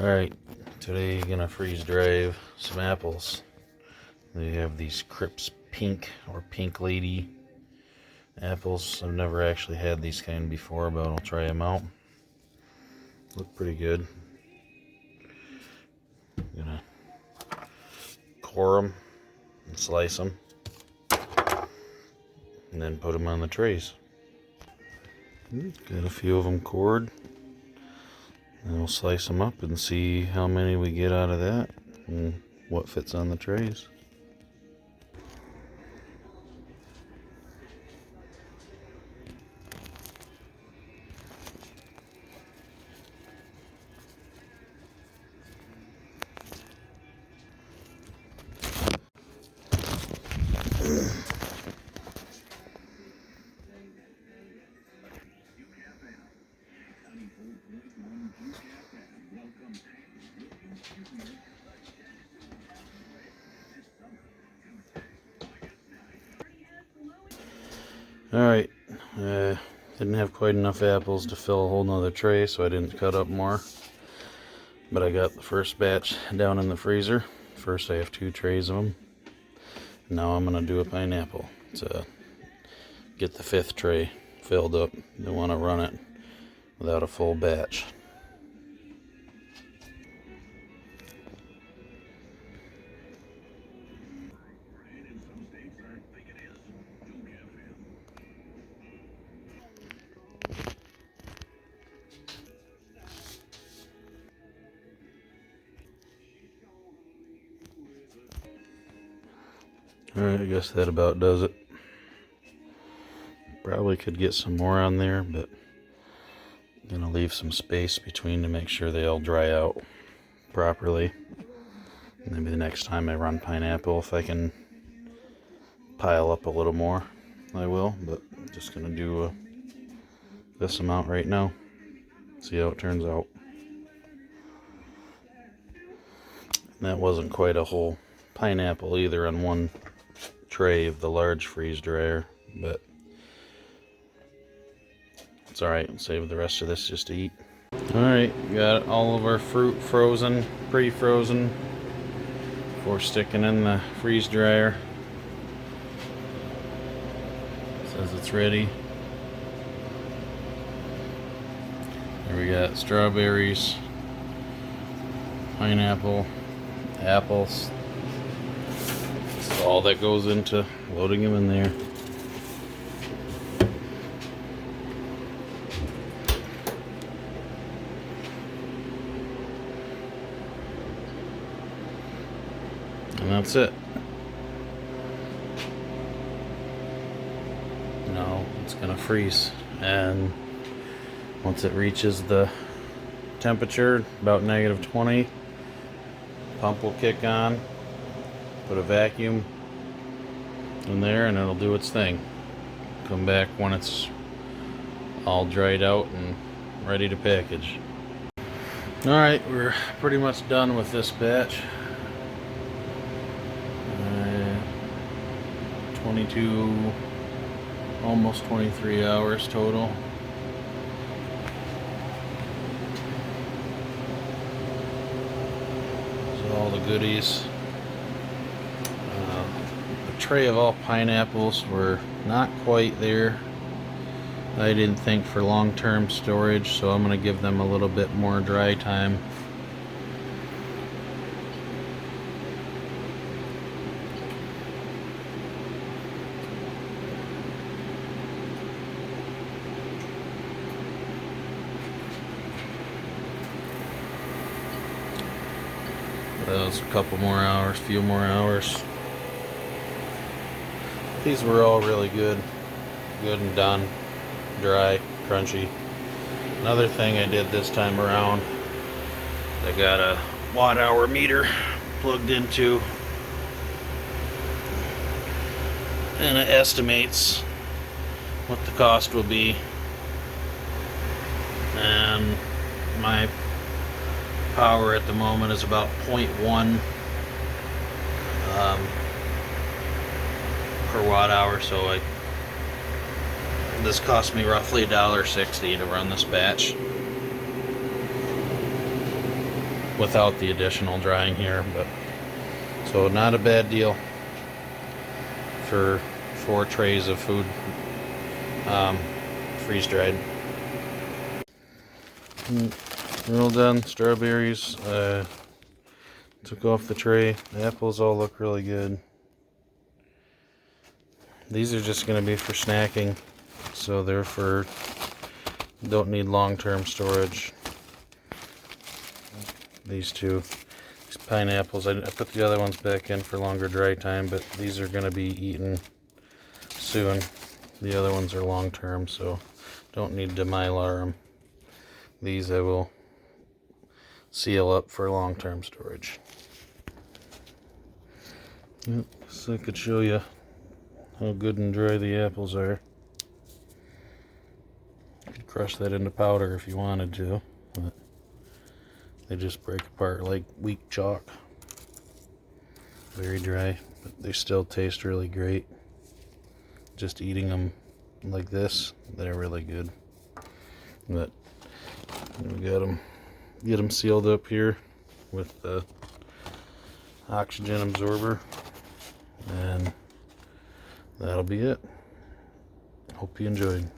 Alright, today I'm gonna freeze dry some apples. They have these Cripps Pink or Pink Lady apples. I've never actually had these kind before, but I'll try them out. Look pretty good. I'm gonna core them and slice them, and then put them on the trays. Got a few of them cored. And we'll slice them up and see how many we get out of that and what fits on the trays. Alright, didn't have quite enough apples to fill a whole nother tray, so I didn't cut up more. But I got the first batch down in the freezer. First I have 2 trays of them. Now I'm going to do a pineapple to get the 5th tray filled up. Don't want to run it without a full batch. Alright, I guess that about does it. Probably could get some more on there, but I'm going to leave some space between to make sure they all dry out properly. Maybe the next time I run pineapple, if I can pile up a little more, I will. But I'm just going to do this amount right now. See how it turns out. And that wasn't quite a whole pineapple either on one tray of the large freeze dryer, but it's alright. I'll save the rest of this just to eat. Alright, got all of our fruit frozen, pre-frozen, before sticking in the freeze dryer. Says it's ready. Here we got strawberries, pineapple, apples. This is all that goes into loading them in there. And that's it. Now it's gonna freeze, and once it reaches the temperature, about -20, pump will kick on, put a vacuum in there, and it'll do its thing. Come back when it's all dried out and ready to package. Alright, we're pretty much done with this batch. 22, almost 23 hours total. So all the goodies. A tray of all pineapples were not quite there. I didn't think for long-term storage, so I'm going to give them a little bit more dry time. That was a couple more hours, few more hours. These were all really good and done, dry, crunchy. Another thing I did this time around, I got a watt-hour meter plugged into, and it estimates what the cost will be. And my power at the moment is about 0.1 per watt hour, so this cost me roughly $1.60 to run this batch. without the additional drying here. But so not a bad deal for 4 trays of food, freeze dried. Well done. Strawberries, took off the tray. The apples all look really good. These are just going to be for snacking, so they're for, don't need long-term storage. These two, these pineapples, I put the other ones back in for longer dry time, but these are going to be eaten soon. The other ones are long-term, so don't need to Mylar them. These I will seal up for long-term storage. Yep, so I could show you how good and dry the apples are. You could crush that into powder if you wanted to, but they just break apart like weak chalk. Very dry, but they still taste really great. Just eating them like this, they're really good. But we got them, get them sealed up here with the oxygen absorber, and that'll be it. Hope you enjoyed.